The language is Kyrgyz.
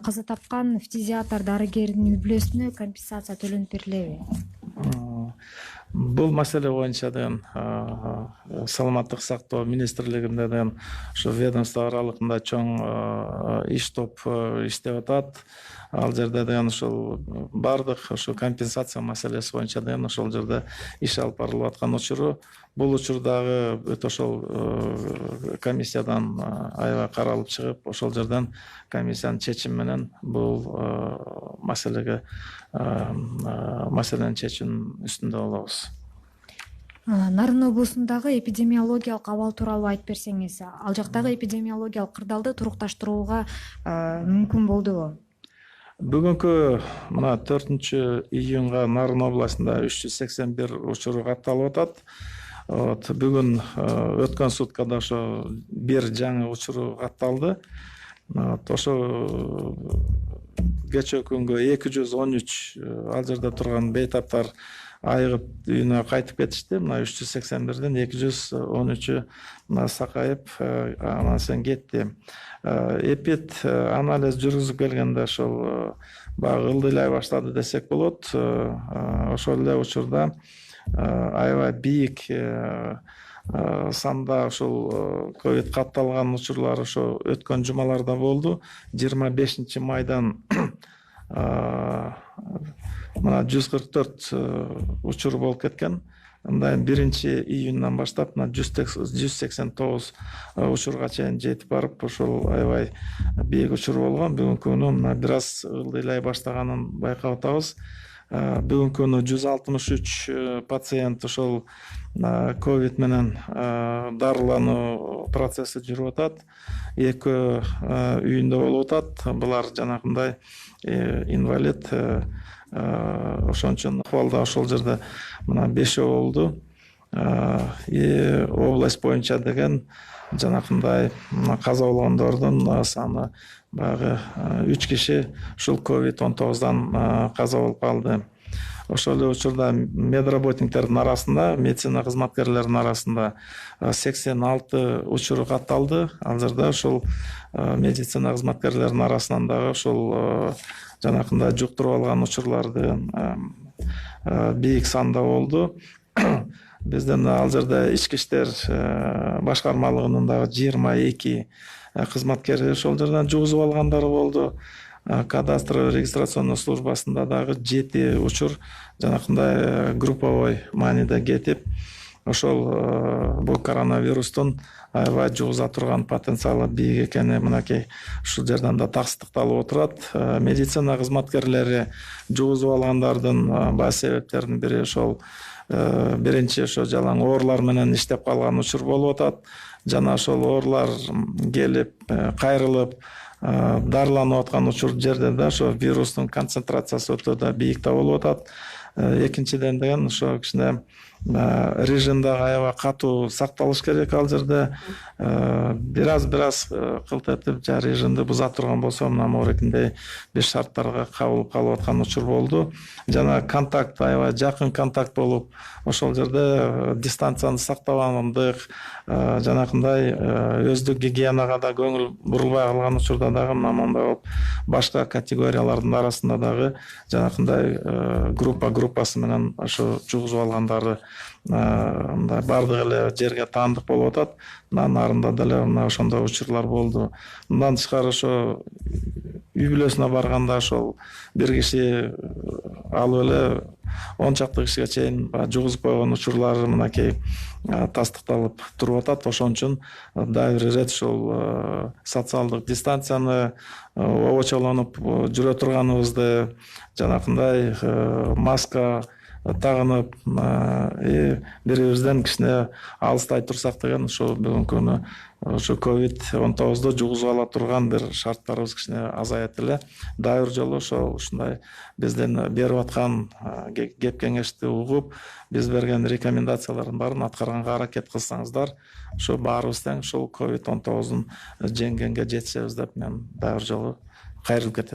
каза тапкан фтизиатр дарыгердин үй бүлөсүнө компенсация төлөнүп берилеби? Бул маселе боюнча саламаттык сактоо министрлигинде ушу ведомство аралыгында чоң иш топ иштеп атат. Ал жерде ушул бардык ушу компенсация маселеси боюнча ошол жерде иш алып барылып аткан учуру. Бул учур дагы өтө ошол комиссиядан аябай каралып чыгып, ошол жерден комиссиянын чечими менен бул маселенин чечүүнүн үстүндө болобуз. Нарын облусундагы эпидемиологиялык абал тууралуу айтып берсеңиз, ал жактагы эпидемиологиялык кырдаалды турукташтырууга мүмкүн болдубу? Бүгүнкү мына 4-июнга Нарын областында 381 учуру катталып атат. Бүгүн өткөн суткада ошо бир жаңы учуру катталды. Ошо кечээ күнгө 213 ал жерде турган бейтаптар айыгып үйүнө кайтып кетишти. Мына 381ден 213 сакайып, анан соң кетти. Эпид анализ жүргүзүп келгенде ошол баягы ылдыйлай баштады десек болот. Ошол эле учурда аябай бийик санда ошол ковид катталган учурлар ошо өткөн жумаларда болду. 25 майдан мына 144 учур болуп кеткен. Андан 1-июндан баштап 189 учурга чейин жетип барып, ошол аябай бийик учур болгон. Бүгүнкү күнү мына бир аз ылдыйлай баштаганын байкап атабыз. Бүгүнкү күнү 163 пациент ошол ковид менен дарылануу процесси жүрүп атат. 2 үйүндө болуп атат. Булар жанагындай инвалид. Ошон үчүн ахвалда ошол жерде мына 5 болду. Область боюнча деген жанакындай каза болгондордун саны баягы 3 киши ушул COVID-19дан каза болуп калды. Ошол эле учурда медработниктердин арасында, медицина кызматкерлеринин арасында 86 учур катталды. Ал жерде ошол медицина кызматкерлеринин арасынан дагы ошол жанакындай жуктуруп алган учурларды бийик санда болду. Бизден ал жерде ички иштер башкармалыгынын дагы 22 кызматкери ошол жерден жугузуп алгандары болду. Кадастр регистрационный службасында дагы 7 учур жанакындай групповой мааниде кетип, ошол бул коронавирустун аябай жугуза турган потенциалы бийик экени мынакей ушул жерден да тастыкталып отурат. Медицина кызматкерлери жугузуп алгандардын баш себептеринин бири ошол биринчи ошо жалаң оорулар менен иштеп калган учур болуп атат. Жана ошол оорулар келип, кайрылып дарыланып аткан учур жерде да ошо вирустун концентрациясы өтө да бийик да болуп атат. Экинчиден деген ошо кичине режимде аябай катуу сакталыш керек. Ал жерде бир аз кылт этип режимди буза турган болсо, мына морекиндей бир шарттарга кабыл калып аткан учур болду. Жана контакт, аябай жакын контакт болуп, ошол жерде дистанцияны сактабагандык, жанакындай өздүк гигиенага да көңүл бурулбай калган учурда дагы мондай болуп, башка категориялардын арасында дагы жанакындай группасы менен ошо жугузуп алгандары мындай бардык эле жерге таандык болуп атат. Нарында деле мына ошондой учурлар болду. Мындан тышкары ошо үй бүлөсүнө барганда ошол бир киши алып эле 10 чакты кишиге чейин жугузуп койгон учурлар мынакей тастыкталып туруп атат. Ошон үчүн дагы бир ирет ушул социалдык дистанцияны обочолонуп жүрө турганыбызды, жанакындай маска тагынып, бирибизден кичине алыстай турсак деген ошо бүгүнкү күнү ошо COVID-19 жугузуп ала турган бир шарттарыбыз кичине азаят эле. Дагы бир жолу ушундай бизден берип аткан кеп кеңешти угуп, биз берген рекомендациялардын баарын аткарганга аракет кылсаңыздар, ошо баарыбыз тең ушул COVID-19 жеңгенге жетишебиз деп мен дагы бир жолу кайрылып кетем.